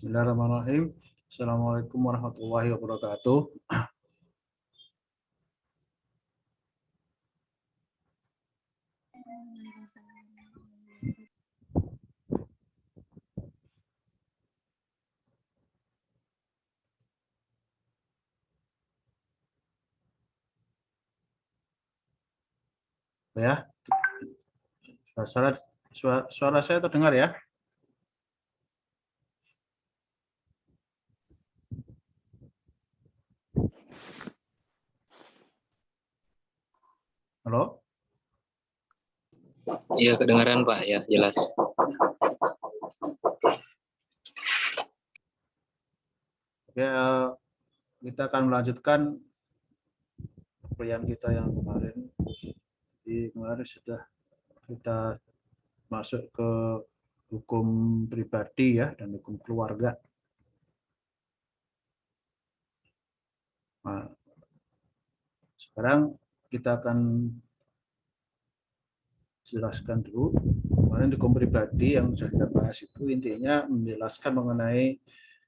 Bismillahirrahmanirrahim. Assalamualaikum warahmatullahi wabarakatuh. Ya, suara saya terdengar ya? Halo? Iya, kedengaran Pak, ya jelas. Oke, kita akan melanjutkan perkuliahan kita yang kemarin. Jadi kemarin sudah kita masuk ke hukum pribadi ya dan hukum keluarga. Nah, sekarang kita akan jelaskan dulu. Kemarin hukum pribadi yang sudah kita bahas itu intinya menjelaskan mengenai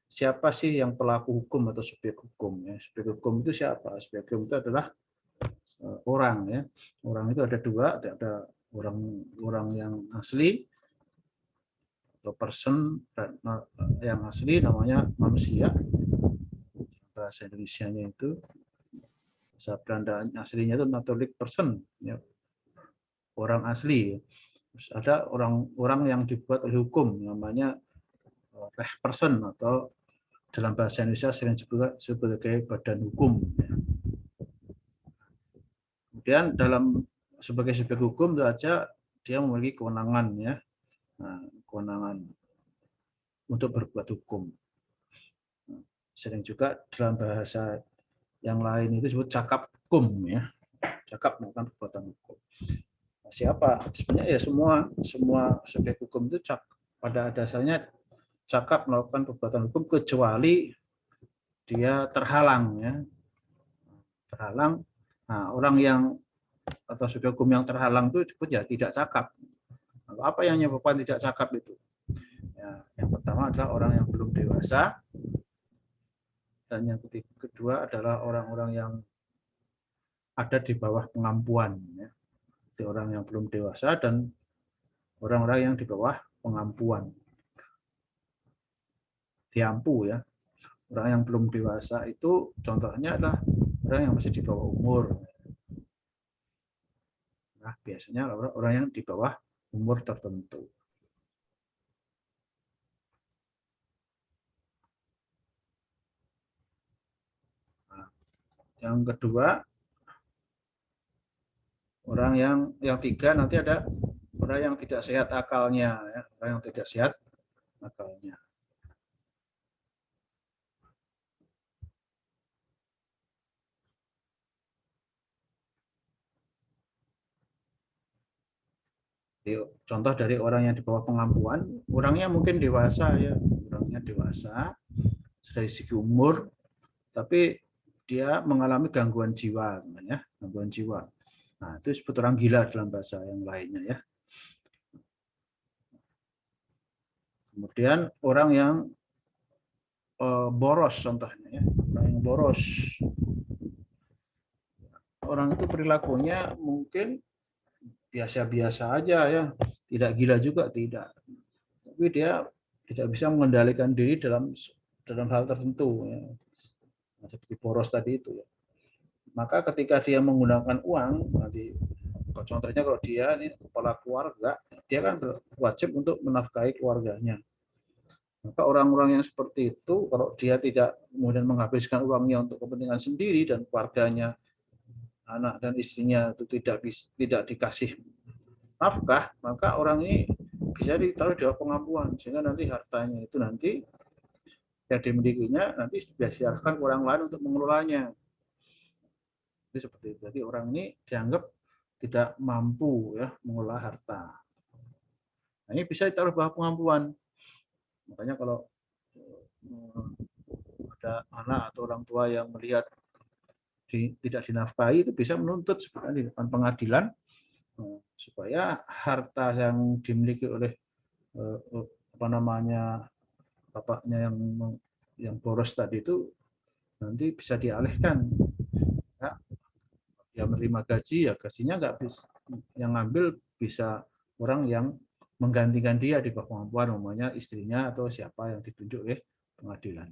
siapa sih yang pelaku hukum atau subjek hukum. Ya. Subjek hukum itu siapa? Subjek hukum itu adalah orang. Ya. Orang itu ada dua, ada orang yang asli atau person yang asli namanya manusia. Bahasa Indonesianya itu, bahasa Belanda aslinya itu naturlik person. Ya. Orang asli. Terus ada orang yang dibuat oleh hukum namanya person atau dalam bahasa Indonesia sering disebut sebagai badan hukum. Kemudian dalam sebagai subjek hukum itu aja dia memiliki kewenangan ya, kewenangan untuk berbuat hukum. Sering juga dalam bahasa yang lain itu disebut cakap hukum ya, cakap melakukan perbuatan hukum. Siapa? Sebenarnya ya semua subjek hukum itu pada dasarnya cakap melakukan perbuatan hukum kecuali dia terhalang ya, terhalang. Nah, orang yang atau subjek hukum yang terhalang itu disebut ya tidak cakap. Apa yang menyebabkan tidak cakap itu? Ya, yang pertama adalah orang yang belum dewasa, dan yang kedua adalah orang-orang yang ada di bawah pengampuan. Ya. Jadi orang yang belum dewasa dan orang-orang yang di bawah pengampuan. Diampu ya. Orang yang belum dewasa itu contohnya adalah orang yang masih di bawah umur. Nah, biasanya orang yang di bawah umur tertentu. Nah, yang kedua, orang yang tiga nanti ada orang yang tidak sehat akalnya, ya. Orang yang tidak sehat akalnya. Jadi, contoh dari orang yang di bawah pengampuan, orangnya mungkin dewasa ya, orangnya dewasa dari segi umur, tapi dia mengalami gangguan jiwa, ya, gangguan jiwa. Nah, itu disebut orang gila dalam bahasa yang lainnya ya. Kemudian orang yang boros contohnya ya, orang yang boros. Orang itu perilakunya mungkin biasa-biasa aja ya, tidak gila juga tidak. Tapi dia tidak bisa mengendalikan diri dalam hal tertentu ya. Seperti boros tadi itu ya. Maka ketika dia menggunakan uang, nanti contohnya kalau dia ini kepala keluarga, dia kan wajib untuk menafkahi keluarganya. Maka orang-orang yang seperti itu, kalau dia tidak kemudian menghabiskan uangnya untuk kepentingan sendiri dan keluarganya, anak dan istrinya itu tidak dikasih nafkah, maka orang ini bisa ditaruh di bawah pengampuan, sehingga nanti hartanya itu nanti yang dimilikinya nanti bisa diarahkan ke orang lain untuk mengelolanya. Jadi seperti itu. Jadi orang ini dianggap tidak mampu ya mengelola harta. Nah, ini bisa ditaruh bawah pengampuan. Makanya kalau ada anak atau orang tua yang melihat tidak dinafkahi, itu bisa menuntut sebenarnya di depan pengadilan supaya harta yang dimiliki oleh apa namanya bapaknya yang boros tadi itu nanti bisa dialihkan. Ya, dia menerima gaji, ya gajinya nggak bisa, yang ngambil bisa orang yang menggantikan dia di bawah kemampuan, namanya istrinya atau siapa yang ditunjuk oleh pengadilan.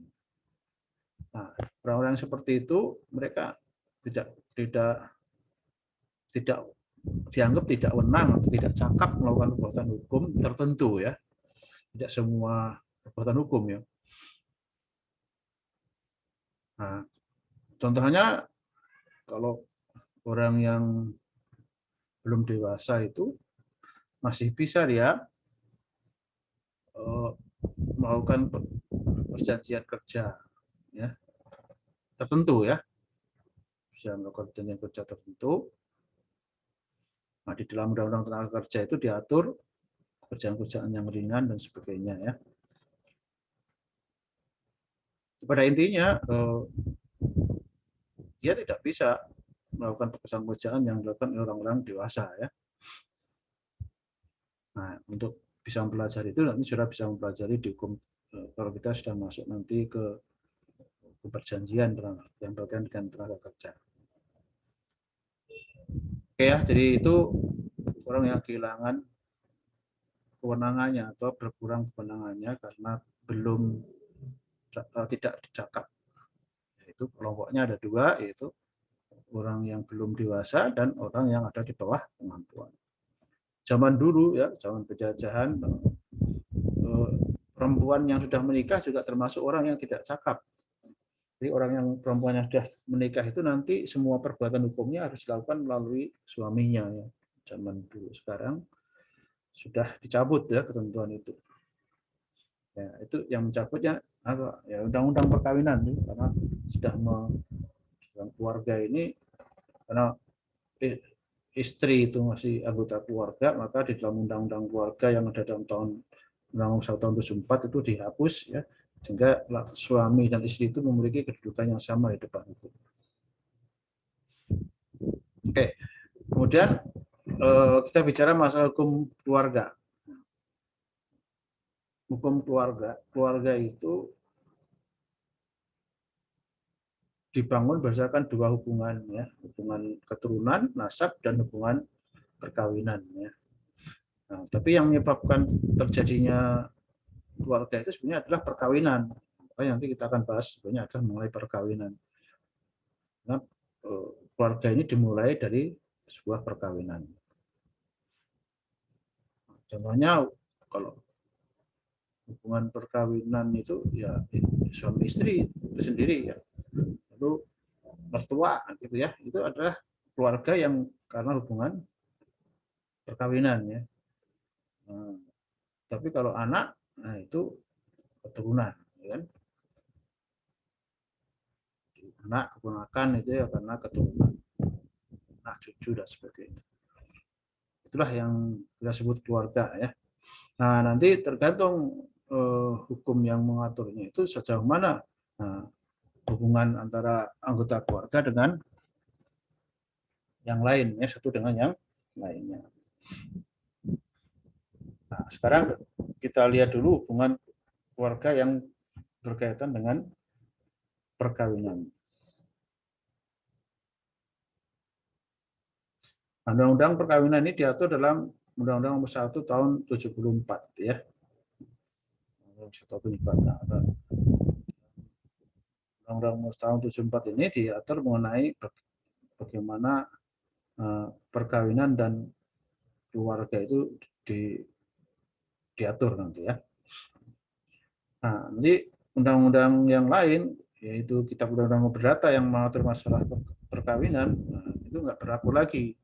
Nah, orang-orang seperti itu mereka tidak tidak dianggap tidak wenang atau tidak cakap melakukan perbuatan hukum tertentu ya. Tidak semua perbuatan hukum ya. Nah, contohnya kalau orang yang belum dewasa itu masih bisa dia melakukan perjanjian kerja ya tertentu ya, bisa melakukan perjanjian kerja tertentu. Nah, di dalam undang-undang tenaga kerja itu diatur kerjaan-kerjaan yang ringan dan sebagainya ya. Pada intinya dia tidak bisa melakukan pekerjaan-pekerjaan yang dilakukan oleh orang-orang dewasa ya. Nah, untuk bisa mempelajari itu nanti sudah bisa mempelajari di hukum kalau kita sudah masuk nanti ke perjanjian yang berkaitan dengan tenaga kerja. Oke ya, jadi itu orang yang kehilangan kewenangannya atau berkurang kewenangannya karena belum tidak dicakap. Itu kelompoknya ada dua, yaitu orang yang belum dewasa dan orang yang ada di bawah kemampuan. Zaman dulu ya, zaman penjajahan, perempuan yang sudah menikah juga termasuk orang yang tidak cakap. Jadi orang yang perempuan yang sudah menikah itu nanti semua perbuatan hukumnya harus dilakukan melalui suaminya ya. Zaman dulu, sekarang sudah dicabut ya ketentuan itu. Ya, itu yang mencabutnya apa? Ya undang-undang perkawinan karena sudah dalam keluarga ini, karena istri itu masih anggota keluarga, maka di dalam undang-undang keluarga yang ada dalam Undang-Undang 1 tahun 2004 itu dihapus ya, sehingga suami dan istri itu memiliki kedudukan yang sama di depan hukum. Oke, kemudian kita bicara masalah hukum keluarga. Hukum keluarga itu dibangun berdasarkan dua hubungan ya, hubungan keturunan, nasab, dan hubungan perkawinan ya. Nah, tapi yang menyebabkan terjadinya keluarga itu sebenarnya adalah perkawinan. Nanti kita akan bahas sebenarnya adalah mengenai perkawinan. Nah, keluarga ini dimulai dari sebuah perkawinan. Contohnya kalau hubungan perkawinan itu ya suami istri itu sendiri ya. Lalu mertua gitu ya, itu adalah keluarga yang karena hubungan perkawinan ya. Nah, tapi kalau anak, nah itu keturunan, ya kan? Anak keponakan itu ya karena keturunan, nah cucu dan sebagainya. Itulah yang kita sebut keluarga ya. Nah nanti tergantung hukum yang mengaturnya itu sejauh mana hubungan antara anggota keluarga dengan yang lain ya, satu dengan yang lainnya. Nah, sekarang kita lihat dulu hubungan keluarga yang berkaitan dengan perkawinan. Undang-undang perkawinan ini diatur dalam Undang-Undang Nomor 1 Tahun 74 ya. Undang-Undang Nomor Tahun 74 ini diatur mengenai bagaimana perkawinan dan keluarga itu diatur nanti ya. Nah, nanti undang-undang yang lain yaitu Kitab Undang-Undang Perdata yang mengatur masalah perkawinan, nah, itu nggak berlaku lagi.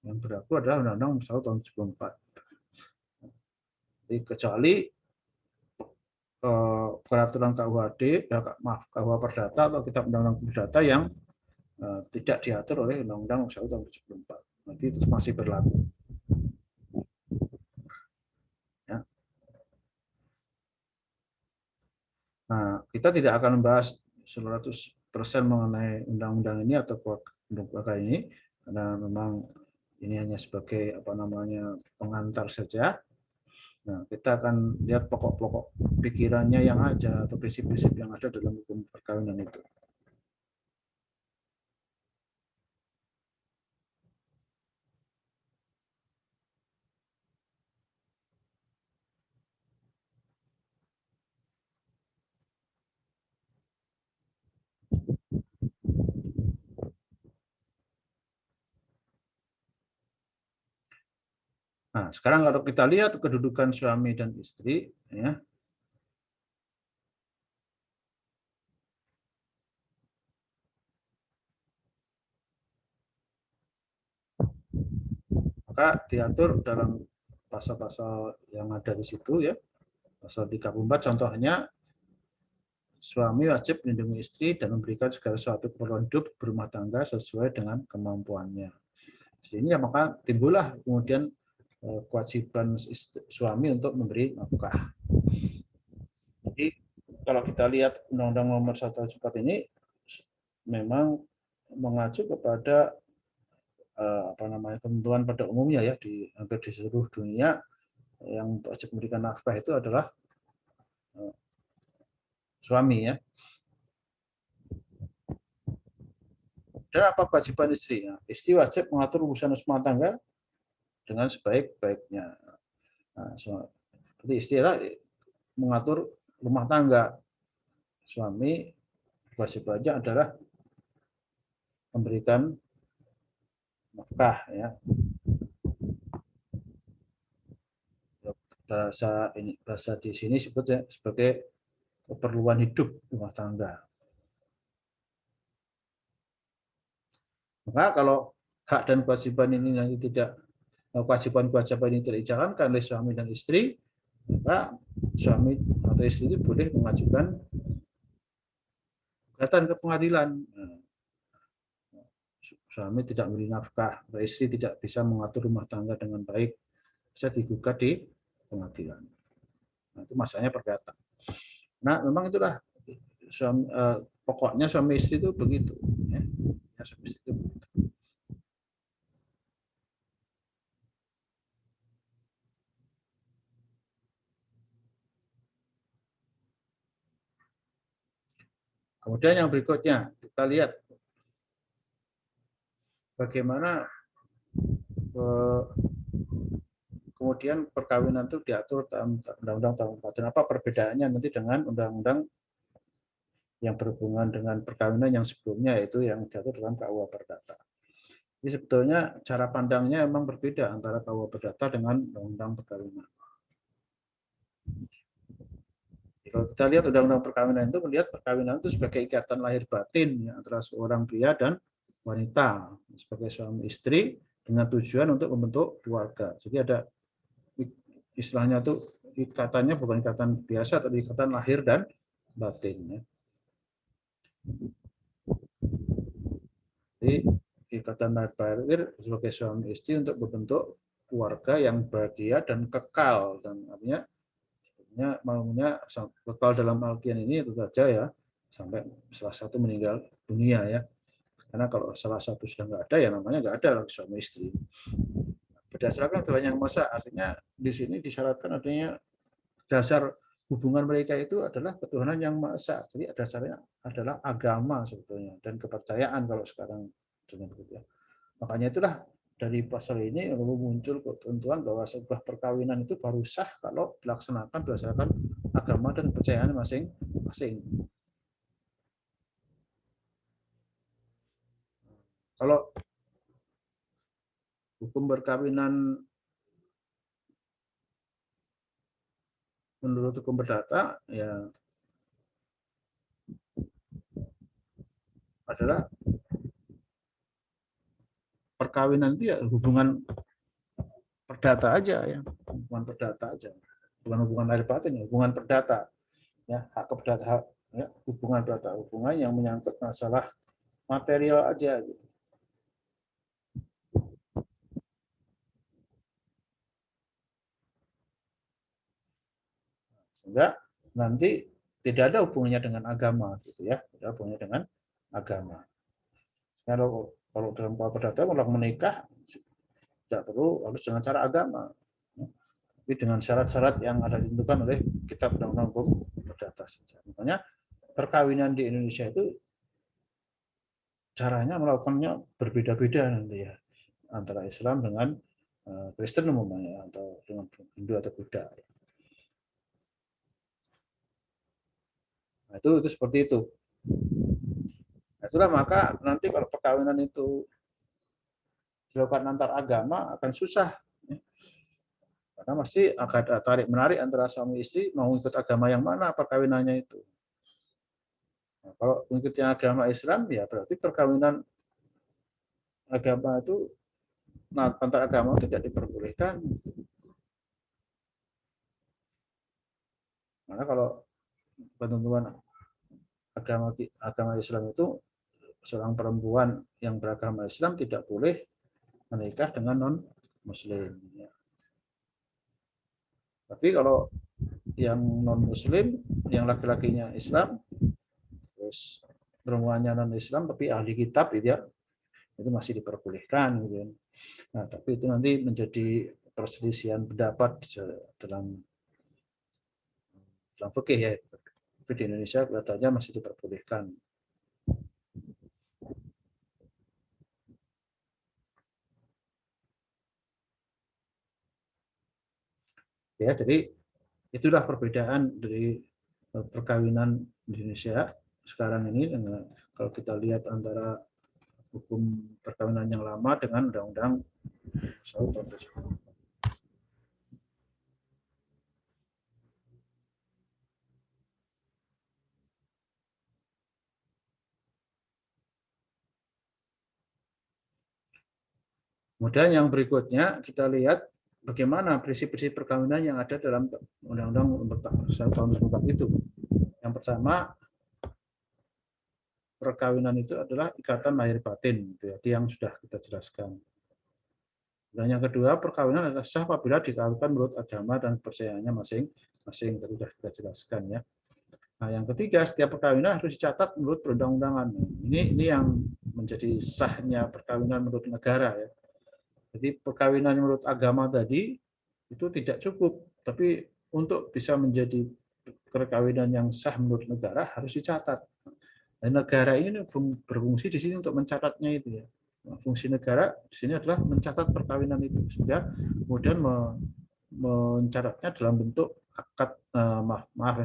Yang berlaku adalah Undang-Undang Nomor 1 Tahun 74. Jadi kecuali peraturan KUHD, KUH Perdata atau Kitab Undang-Undang Perdata yang tidak diatur oleh Undang-Undang Nomor 1 Tahun 74. Nanti itu masih berlaku. Ya. Nah, kita tidak akan membahas 100% mengenai undang-undang ini atau keluarga ini karena memang ini hanya sebagai pengantar saja. Nah, kita akan lihat pokok-pokok pikirannya yang ada atau prinsip-prinsip yang ada dalam hukum perkawinan itu. Nah, sekarang kalau kita lihat kedudukan suami dan istri, ya, maka diatur dalam pasal-pasal yang ada di situ, ya. Pasal 34 contohnya, suami wajib melindungi istri dan memberikan segala sesuatu keperluan hidup berumah tangga sesuai dengan kemampuannya. Jadi ini maka timbullah kemudian kewajiban suami untuk memberi nafkah. Jadi kalau kita lihat Undang-Undang Nomor 174 ini memang mengacu kepada ketentuan pada umumnya, ya, di hampir di seluruh dunia yang wajib memberikan nafkah itu adalah suami, ya. Dan apa kewajiban istri? Ya, istri wajib mengatur urusan rumah tangga dengan sebaik-baiknya. Nah, jadi istilah mengatur rumah tangga. Suami kewajibannya adalah memberikan nafkah, ya. Bahasa di sini sebutnya sebagai keperluan hidup rumah tangga. Maka kalau hak dan kewajiban ini nanti tidak kewajiban-kewajiban ini tidak dijalankan oleh suami dan istri, maka suami atau istri itu boleh mengajukan gugatan ke pengadilan. Suami tidak memberi nafkah, istri tidak bisa mengatur rumah tangga dengan baik, bisa digugat di pengadilan. Nah, itu masalahnya perdata. Nah, memang itulah pokoknya suami istri itu begitu, ya. Suami istri itu begitu. Kemudian yang berikutnya, kita lihat bagaimana kemudian perkawinan itu diatur dalam Undang-Undang tahun 44. Apa perbedaannya nanti dengan undang-undang yang berhubungan dengan perkawinan yang sebelumnya, yaitu yang diatur dalam KUH Perdata. Jadi sebetulnya cara pandangnya memang berbeda antara KUH Perdata dengan undang-undang perkawinan. Kalau kita lihat undang-undang perkawinan itu melihat perkawinan itu sebagai ikatan lahir batin, ya, antara seorang pria dan wanita sebagai suami istri dengan tujuan untuk membentuk keluarga. Jadi ada istilahnya tuh ikatannya bukan ikatan biasa, tapi ikatan lahir dan batin, ya. Jadi ikatan lahir batin sebagai suami istri untuk membentuk keluarga yang bahagia dan kekal, dan artinya maunya kekal dalam artian ini itu saja, ya, sampai salah satu meninggal dunia, ya. Karena kalau salah satu sudah nggak ada, ya namanya nggak ada lagi suami istri. Berdasarkan Tuhan Yang Maha Esa, artinya di sini disyaratkan adanya dasar hubungan mereka itu adalah ketuhanan Yang Maha Esa. Jadi dasarnya adalah agama sebetulnya dan kepercayaan kalau sekarang dengan begitu, ya. Makanya itulah dari pasal ini muncul ketentuan bahwa sebuah perkawinan itu baru sah kalau dilaksanakan berdasarkan agama dan kepercayaan masing-masing. Kalau hukum perkawinan menurut hukum perdata, ya, adalah perkawinan itu ya hubungan perdata aja, ya, hubungan perdata aja, bukan hubungan lahir batin, ya, hubungan perdata, ya, hak perdata, ya, hubungan perdata, hubungan yang menyangkut masalah material aja, gitu. Sehingga nanti tidak ada hubungannya dengan agama, gitu, ya, tidak ada hubungannya dengan agama. Kalau dalam perdata kalau menikah tidak perlu harus dengan cara agama. tapi dengan syarat-syarat yang ada ditentukan oleh Kitab Undang-Undang Hukum Perdata saja. Makanya perkawinan di Indonesia itu caranya melakukannya berbeda-beda nanti ya, antara Islam dengan Kristen umumnya atau dengan Hindu atau Buddha. Nah, itu seperti itu. Nah, sudah, maka nanti kalau perkawinan itu dilakukan antar agama akan susah. Karena masih akan ada tarik-menarik antara suami istri mau ikut agama yang mana perkawinannya itu. Nah, kalau mengikuti agama Islam, ya berarti perkawinan agama itu, antar agama tidak diperbolehkan. Karena kalau ketentuan agama Islam itu, seorang perempuan yang beragama Islam tidak boleh menikah dengan non-Muslim. Tapi kalau yang non-Muslim, yang laki-lakinya Islam, terus perempuannya non-Islam tapi ahli kitab, gitu ya, itu masih diperbolehkan. Gitu. Nah, tapi itu nanti menjadi perselisihan pendapat dalam fikih ya. Tapi di Indonesia kelihatannya masih diperbolehkan. Ya, jadi itulah perbedaan dari perkawinan di Indonesia sekarang ini dengan kalau kita lihat antara hukum perkawinan yang lama dengan undang-undang tahun 70. Kemudian yang berikutnya kita lihat bagaimana prinsip-prinsip perkawinan yang ada dalam Undang-Undang tahun 94 itu. Yang pertama, perkawinan itu adalah ikatan lahir batin, jadi yang sudah kita jelaskan. Dan yang kedua, perkawinan adalah sah apabila dikawinkan menurut agama dan kepercayaannya masing-masing, tadi sudah kita jelaskan ya. Nah, yang ketiga, setiap perkawinan harus dicatat menurut perundang-undangan. Ini yang menjadi sahnya perkawinan menurut negara ya. Jadi perkawinan menurut agama tadi itu tidak cukup, tapi untuk bisa menjadi perkawinan yang sah menurut negara harus dicatat. Dan negara ini berfungsi di sini untuk mencatatnya itu ya. Fungsi negara di sini adalah mencatat perkawinan itu sehingga kemudian mencatatnya dalam bentuk akad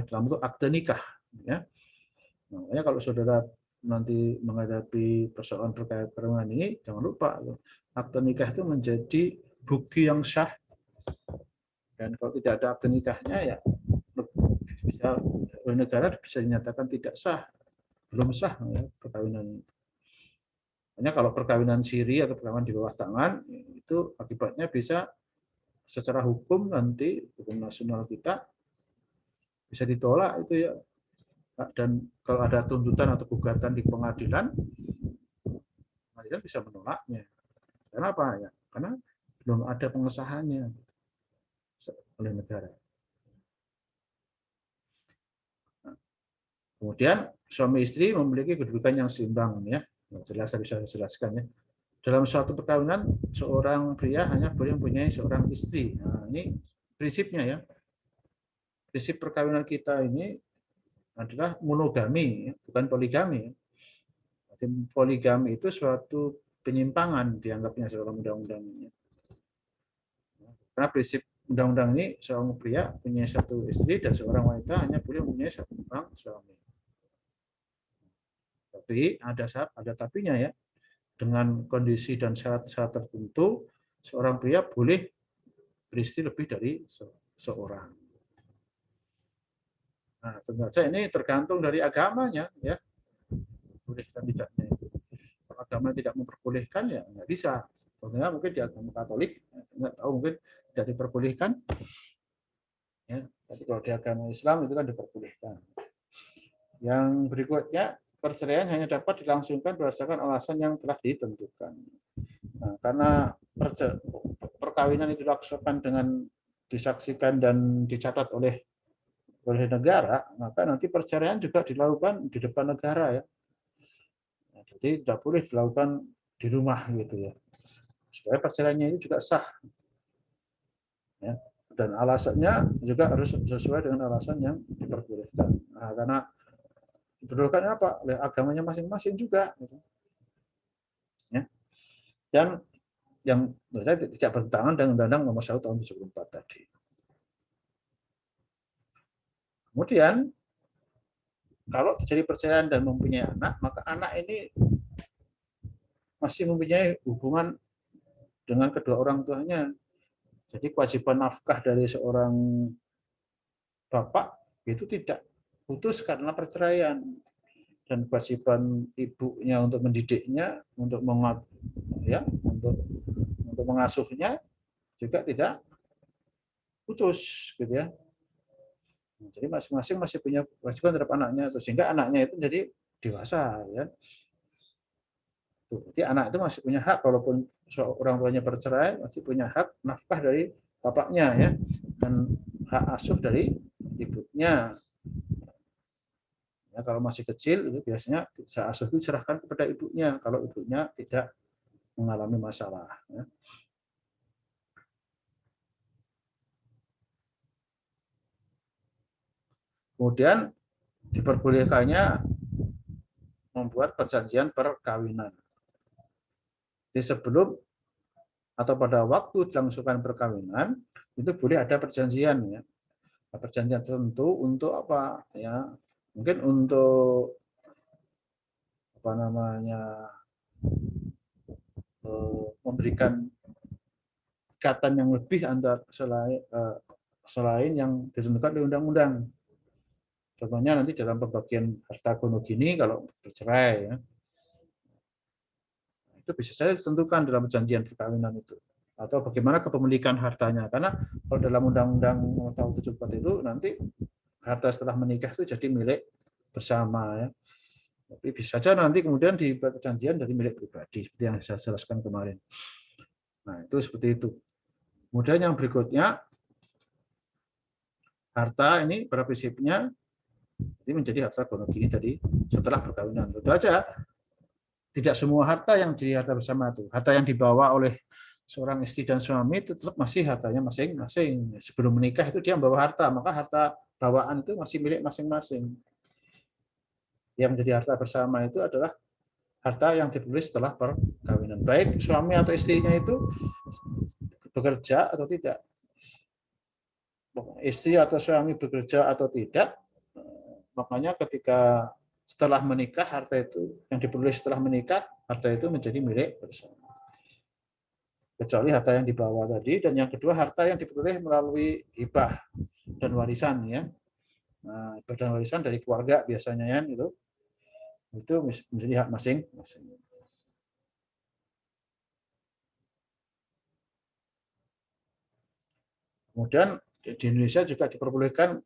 dalam bentuk akte nikah ya. Makanya kalau saudara nanti menghadapi persoalan terkait perkawinan ini, jangan lupa akte nikah itu menjadi bukti yang sah, dan kalau tidak ada akte nikahnya ya bisa oleh negara bisa dinyatakan tidak sah, belum sah ya, perkawinan. Hanya kalau perkawinan siri atau perkawinan di bawah tangan itu akibatnya bisa secara hukum nanti hukum nasional kita bisa ditolak itu ya, dan kalau ada tuntutan atau gugatan di pengadilan bisa menolaknya. Kenapa ya? Karena belum ada pengesahannya oleh negara. Kemudian suami istri memiliki kedudukan yang seimbang ya. Jelas saya bisa jelaskan ya. Dalam suatu perkawinan seorang pria hanya boleh mempunyai seorang istri. Nah, ini prinsipnya ya. Prinsip perkawinan kita ini adalah monogami, bukan poligami. Poligami itu suatu penyimpangan dianggapnya dalam undang-undang ini. Karena prinsip undang-undang ini seorang pria punya satu istri dan seorang wanita hanya boleh mempunyai satu orang suami. Tapi ada tapinya ya. Dengan kondisi dan syarat-syarat tertentu, seorang pria boleh beristri lebih dari seorang. Nah, tentu saja ini tergantung dari agamanya ya. Boleh dan tidaknya. Kalau agama tidak memperbolehkan ya nggak bisa. Contohnya mungkin di agama Katolik nggak tahu, mungkin tidak diperbolehkan. Ya, tapi kalau di agama Islam itu kan diperbolehkan. Yang berikutnya, perceraian hanya dapat dilangsungkan berdasarkan alasan yang telah ditentukan. Nah, karena perkawinan itu dilaksanakan dengan disaksikan dan dicatat oleh negara, maka nanti perceraian juga dilakukan di depan negara ya. Nah, jadi tidak boleh dilakukan di rumah gitu ya. Supaya perceraiannya itu juga sah. Ya. Dan alasannya juga harus sesuai dengan alasan yang diperbolehkan. Nah, karena diperbolehkan apa? Oleh agamanya masing-masing juga. Gitu. Ya. Dan yang tidak bertentangan dengan Undang-Undang Nomor 1 Tahun 74 tadi. Kemudian kalau terjadi perceraian dan mempunyai anak, maka anak ini masih mempunyai hubungan dengan kedua orang tuanya. Jadi kewajiban nafkah dari seorang bapak itu tidak putus karena perceraian, dan kewajiban ibunya untuk mendidiknya, untuk untuk mengasuhnya juga tidak putus, gitu ya. Jadi masing-masing masih punya kewajiban terhadap anaknya, sehingga anaknya itu jadi dewasa, ya. Jadi anak itu masih punya hak, walaupun orang tuanya bercerai, masih punya hak nafkah dari bapaknya, ya, dan hak asuh dari ibunya. Ya, kalau masih kecil itu biasanya hak asuh itu diserahkan kepada ibunya kalau ibunya tidak mengalami masalah. Ya. Kemudian diperbolehkannya membuat perjanjian perkawinan. Jadi sebelum atau pada waktu dilangsungkan perkawinan itu boleh ada perjanjian, ya. Perjanjian tertentu untuk apa, ya? Mungkin untuk apa namanya, memberikan ikatan yang lebih antar selain yang ditentukan oleh undang-undang. Contohnya nanti dalam pembagian harta gono gini kalau bercerai, ya, itu bisa saja ditentukan dalam perjanjian perkawinan itu. Atau bagaimana kepemilikan hartanya. Karena kalau dalam Undang-Undang Nomor Tahun 74 itu nanti harta setelah menikah itu jadi milik bersama, ya. Tapi bisa saja nanti kemudian di perjanjian dari milik pribadi seperti yang saya jelaskan kemarin. Nah, itu seperti itu. Kemudian yang berikutnya, harta ini pada prinsipnya ini menjadi harta gono gini tadi setelah perkawinan. Tentu saja tidak semua harta yang jadi harta bersama itu. Harta yang dibawa oleh seorang istri dan suami itu tetap masih hartanya masing-masing. Sebelum menikah itu dia membawa harta, maka harta bawaan itu masih milik masing-masing. Yang menjadi harta bersama itu adalah harta yang diperoleh setelah perkawinan. Baik suami atau istrinya itu bekerja atau tidak. Istri atau suami bekerja atau tidak, makanya ketika setelah menikah, harta itu yang diperoleh setelah menikah, harta itu menjadi milik bersama. Kecuali harta yang dibawa tadi, dan yang kedua harta yang diperoleh melalui hibah dan warisan, ya. Nah, hibah dan warisan dari keluarga biasanya, ya, itu menjadi hak masing-masing. Kemudian di Indonesia juga diperbolehkan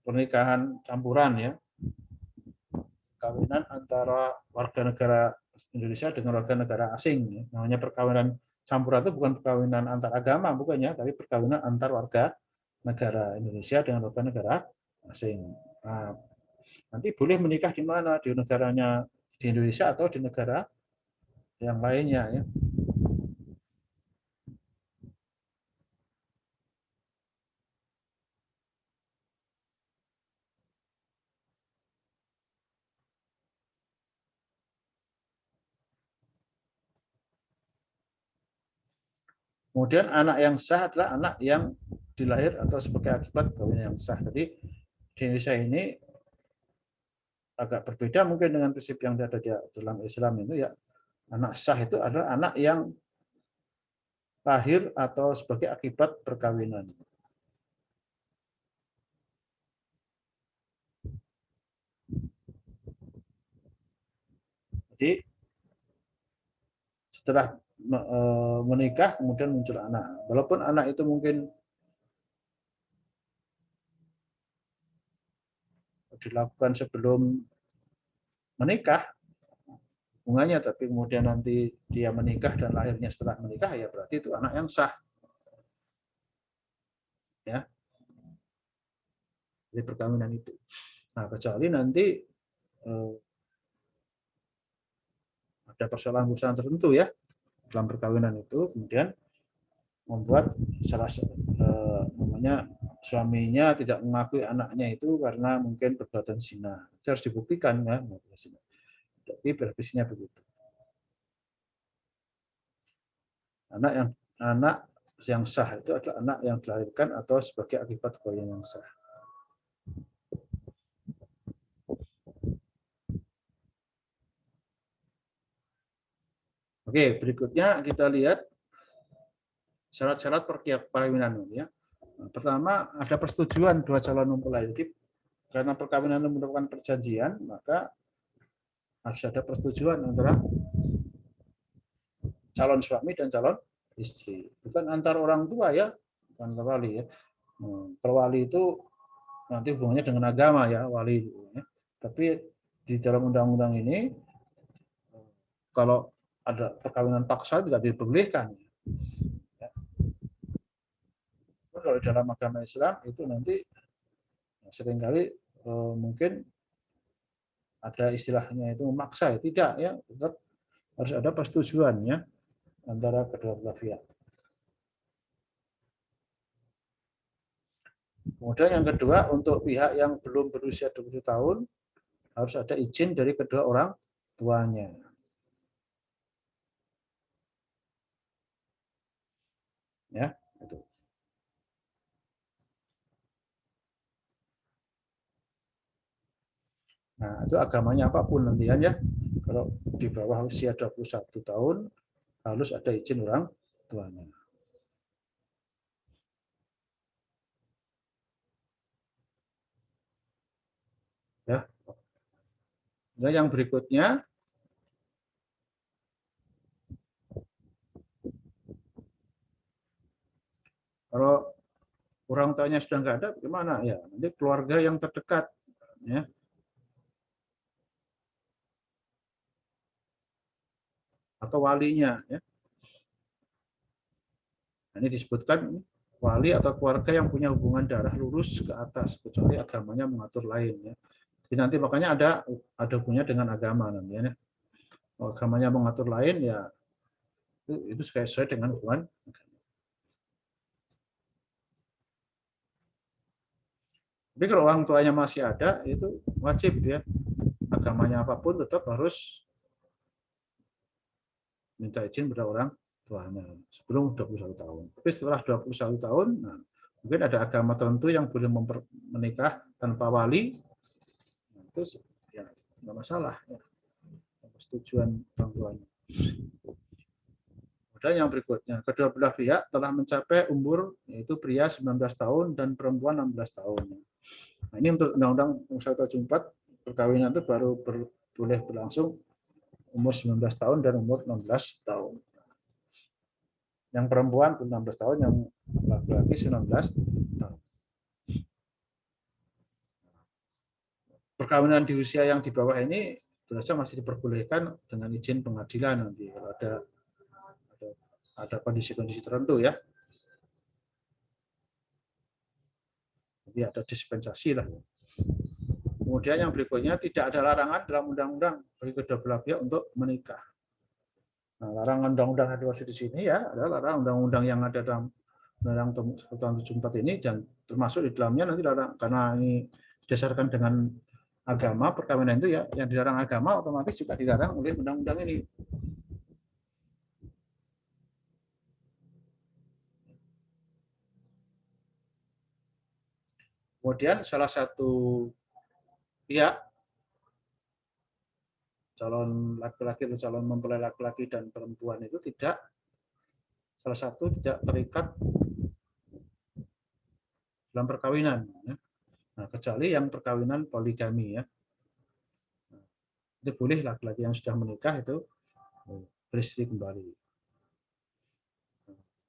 pernikahan campuran, ya, perkawinan antara warga negara Indonesia dengan warga negara asing, ya. Namanya perkawinan campuran itu bukan perkawinan antar agama, bukannya, tapi perkawinan antar warga negara Indonesia dengan warga negara asing. Nah, nanti boleh menikah di mana, di negaranya di Indonesia atau di negara yang lainnya, ya. Kemudian anak yang sah adalah anak yang dilahir atau sebagai akibat perkawinan yang sah. Jadi di Indonesia ini agak berbeda mungkin dengan prinsip yang ada di dalam Islam itu, ya. Anak sah itu adalah anak yang lahir atau sebagai akibat perkawinan. Jadi setelah menikah kemudian muncul anak. Walaupun anak itu mungkin dilakukan sebelum menikah hubungannya, tapi kemudian nanti dia menikah dan lahirnya setelah menikah, ya berarti itu anak yang sah, ya, dari perkawinan itu. Nah, kecuali nanti ada persoalan-persoalan tertentu, ya, dalam perkawinan itu, kemudian membuat namanya suaminya tidak mengakui anaknya itu karena mungkin perbuatan zina. Itu harus dibuktikan ya, tapi berhabisnya begitu. Anak yang sah itu adalah anak yang dilahirkan atau sebagai akibat kawin yang sah. Oke, berikutnya kita lihat syarat-syarat perkawinan ya. Pertama, ada persetujuan dua calon mempelai. Jadi karena perkawinan merupakan perjanjian, maka harus ada persetujuan antara calon suami dan calon istri. Bukan antar orang tua ya, bukan wali ya. Kalau wali itu nanti hubungannya dengan agama ya, wali. Tapi di dalam undang-undang ini, kalau ada perkawinan paksa tidak diperbolehkan. Kalau dalam agama Islam itu nanti seringkali mungkin ada istilahnya itu memaksa, ya tidak ya, tetap harus ada persetujuannya antara kedua belah pihak. Kemudian yang kedua, untuk pihak yang belum berusia 20 tahun harus ada izin dari kedua orang tuanya. Ya, itu. Nah, itu agamanya apapun nantian ya. Kalau di bawah usia 21 tahun harus ada izin orang tuanya. Ya. Nah, yang berikutnya kalau orang tuanya sudah nggak ada, bagaimana ya? Nanti keluarga yang terdekat, ya, atau walinya, ya. Nah, ini disebutkan wali atau keluarga yang punya hubungan darah lurus ke atas, kecuali agamanya mengatur lain, ya. Jadi nanti makanya ada hubungannya dengan agama nanti, ya. Kalau agamanya mengatur lain, ya itu sesuai dengan hubungan agama. Tapi kalau orang tuanya masih ada, itu wajib ya. Agamanya apapun tetap harus minta izin pada orang tuanya sebelum 21 tahun. Tapi setelah 21 tahun, nah, mungkin ada agama tertentu yang boleh menikah tanpa wali, nah, itu ya nggak masalah. Ya. Persetujuan orang tuanya. Kemudian yang berikutnya, kedua belah pihak telah mencapai umur, yaitu pria 19 tahun dan perempuan 16 tahun. Nah, ini untuk Undang-Undang 174 perkawinan itu baru boleh berlangsung umur 19 tahun dan umur 16 tahun. Yang perempuan 16 tahun, yang laki-laki 19 tahun. Perkawinan di usia yang di bawah ini saja masih diperbolehkan dengan izin pengadilan nanti kalau ada kondisi-kondisi tertentu ya. Jadi ada dispensasi lah. Kemudian yang berikutnya, tidak ada larangan dalam undang-undang bagi kedua belah pihak untuk menikah. Nah, larangan undang-undang yang dimaksud di sini ya adalah larangan undang-undang yang ada dalam Undang-Undang 174 ini, dan termasuk di dalamnya nanti karena ini didasarkan dengan agama, perkawinan itu ya yang dilarang agama otomatis juga dilarang oleh undang-undang ini. Kemudian salah satu pihak, calon laki-laki atau calon mempelai laki-laki dan perempuan itu tidak terikat dalam perkawinan. Nah, kecuali yang perkawinan poligami ya. Itu boleh laki-laki yang sudah menikah itu beristri kembali.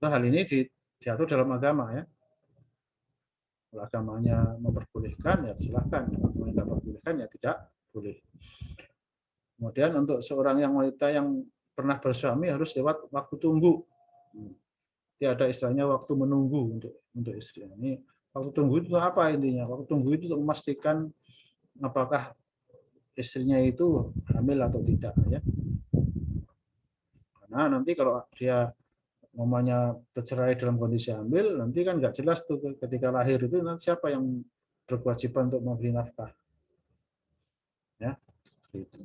Nah, hal ini diatur dalam agama ya. Kalau agamanya memperbolehkan ya silahkan, kalau tidak memperbolehkan ya tidak boleh. Kemudian untuk seorang yang wanita yang pernah bersuami harus lewat waktu tunggu. Jadi ada istilahnya waktu menunggu untuk istri. Ini waktu tunggu itu apa intinya? Waktu tunggu itu untuk memastikan apakah istrinya itu hamil atau tidak ya. Karena nanti kalau dia namanya bercerai dalam kondisi hamil, nanti kan nggak jelas tuh ketika lahir itu nanti siapa yang berkewajiban untuk memberi nafkah. Ya, gitu.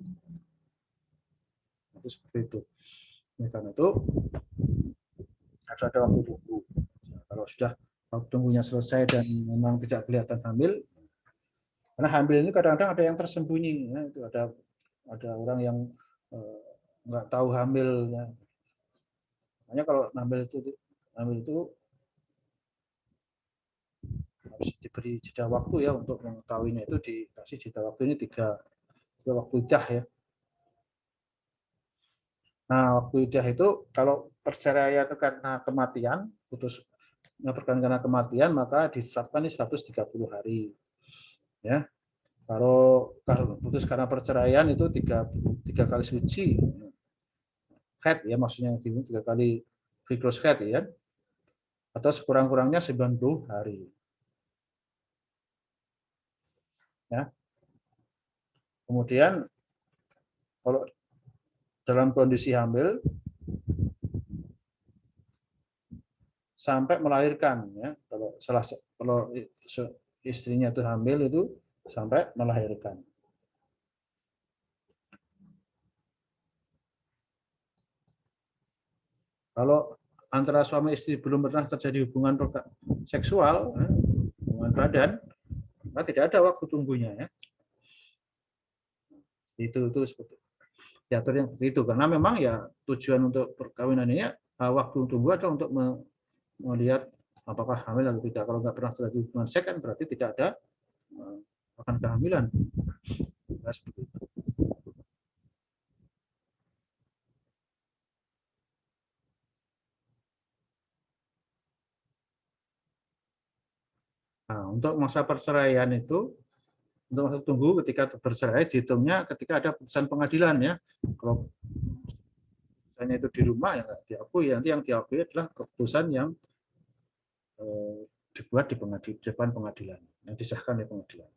Itu seperti itu. Nah, karena itu harus ada waktu tunggu. Nah, kalau sudah waktu tunggunya selesai dan memang tidak kelihatan hamil, karena hamil ini kadang-kadang ada yang tersembunyi, ya, itu ada orang yang nggak tahu hamilnya. Makanya kalau hamil itu harus diberi jeda waktu ya untuk mengetahuinya, itu dikasih jeda waktu ini 3 waktu iddah ya. Nah, waktu iddah itu kalau perceraian karena kematian, putus karena kematian, maka ditetapkan ini 130 hari. Ya. Kalau putus karena perceraian itu tiga kali suci. Haid ya, maksudnya 3 kali siklus haid ya. Atau sekurang-kurangnya 90 hari. Ya. Kemudian kalau dalam kondisi hamil sampai melahirkan ya, kalau istrinya itu hamil itu sampai melahirkan. Kalau antara suami istri belum pernah terjadi hubungan seksual, hubungan badan, maka tidak ada waktu tunggunya ya. Itu seperti diatur yang seperti itu, karena memang ya tujuan untuk perkawinan ini waktu tunggu adalah untuk melihat apakah hamil atau tidak. Kalau nggak pernah terjadi hubungan seks kan berarti tidak ada akan kehamilan. Nah, seperti itu. Nah, untuk masa perceraian itu, untuk masa tunggu ketika bercerai dihitungnya ketika ada putusan pengadilan ya. Kalau misalnya itu di rumah ya nggak diakui, nanti yang diakui adalah keputusan yang dibuat di depan pengadilan, yang disahkan di pengadilan.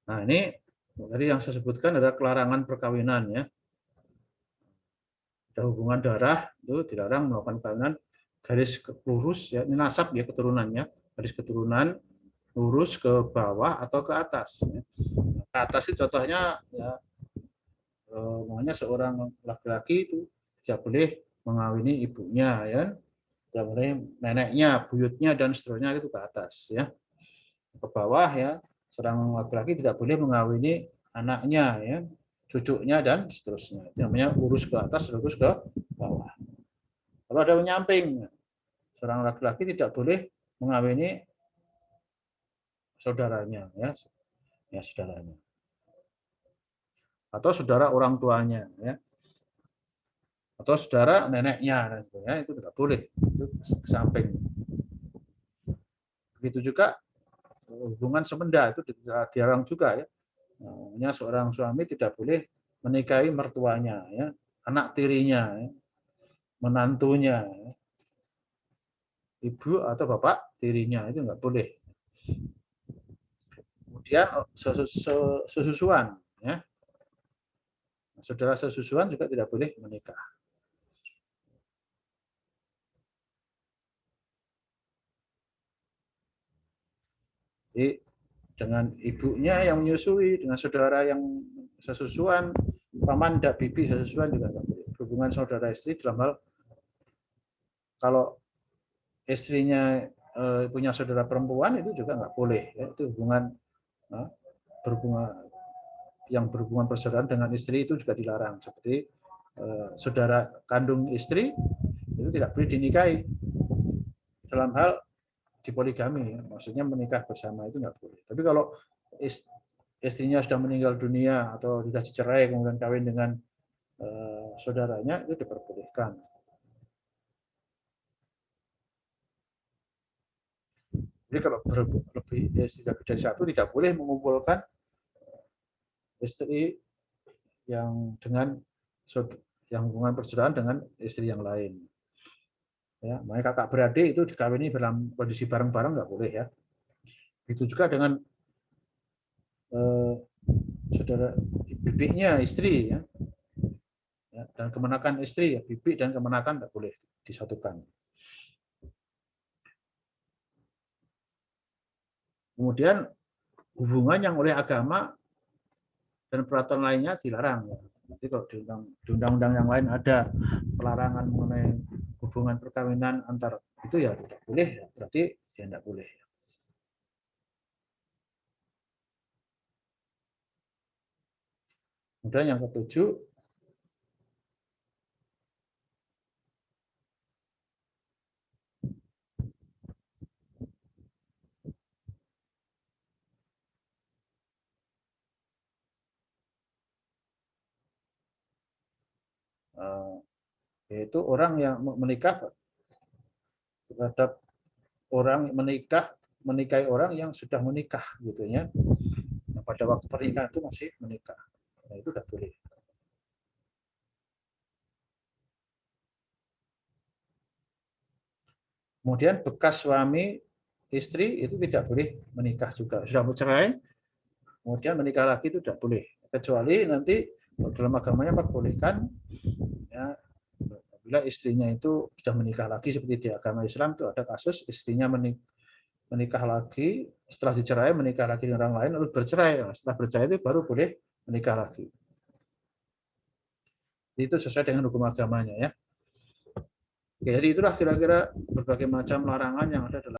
Nah, ini tadi yang saya sebutkan adalah kelarangan perkawinan ya. Ada hubungan darah itu dilarang melakukan perkawinan garis lurus ya, ini nasab ya keturunannya, garis keturunan lurus ke bawah atau ke atas. Ya. Ke atas itu contohnya ya, makanya seorang laki-laki itu tidak boleh mengawini ibunya ya, tidak boleh neneknya, buyutnya dan seterusnya itu ke atas ya. Ke bawah ya, seorang laki-laki tidak boleh mengawini anaknya ya, cucunya dan seterusnya. Itu namanya lurus ke atas, lurus ke bawah. Kalau ada menyamping, seorang laki-laki tidak boleh mengawini saudaranya ya saudaranya. Atau saudara orang tuanya ya. Atau saudara neneknya dan sebagainya, itu tidak boleh. Itu ke samping. Begitu juga hubungan semenda itu dilarang juga ya. Namanya seorang suami tidak boleh menikahi mertuanya ya, anak tirinya ya, menantunya ya, ibu atau bapak tirinya, itu nggak boleh. Kemudian sesusuan ya, saudara sesusuan juga tidak boleh menikah. Jadi dengan ibunya yang menyusui, dengan saudara yang sesusuan, paman dan bibi sesusuan juga nggak boleh. Hubungan saudara istri dalam hal kalau istrinya punya saudara perempuan itu juga nggak boleh. Ya. Itu hubungan berhubungan yang berhubungan persaudaraan dengan istri itu juga dilarang. Seperti saudara kandung istri itu tidak boleh dinikahi dalam hal dipoligami, maksudnya menikah bersama itu nggak boleh. Tapi kalau istrinya sudah meninggal dunia atau sudah dicerai kemudian kawin dengan saudaranya itu diperbolehkan. Jadi kalau lebih istri dari satu tidak boleh mengumpulkan istri yang dengan yang hubungan persaudaraan dengan istri yang lain. Ya, makanya kakak beradik itu dikawini dalam kondisi bareng-bareng nggak boleh ya. Itu juga dengan saudara bibiknya istri ya. Ya, dan kemenakan istri ya, bibik dan kemenakan nggak boleh disatukan. Kemudian hubungan yang oleh agama dan peraturan lainnya dilarang. Nanti kalau di undang-undang yang lain ada pelarangan mengenai hubungan perkawinan antar itu ya tidak boleh, berarti ya tidak boleh. Kemudian yang ketujuh, yaitu orang yang menikah terhadap orang menikahi orang yang sudah menikah gitu ya. Nah, pada waktu pernikahan itu masih menikah. Nah, itu tidak boleh. Kemudian bekas suami istri itu tidak boleh menikah juga. Sudah bercerai, kemudian menikah lagi itu tidak boleh. Kecuali nanti dalam agamanya perbolehkan ya, bila istrinya itu sudah menikah lagi seperti di agama Islam itu ada kasus istrinya menikah lagi, setelah dicerai menikah lagi dengan orang lain lalu bercerai. Setelah bercerai itu baru boleh menikah lagi. Itu sesuai dengan hukum agamanya ya. Jadi itulah kira-kira berbagai macam larangan yang ada dalam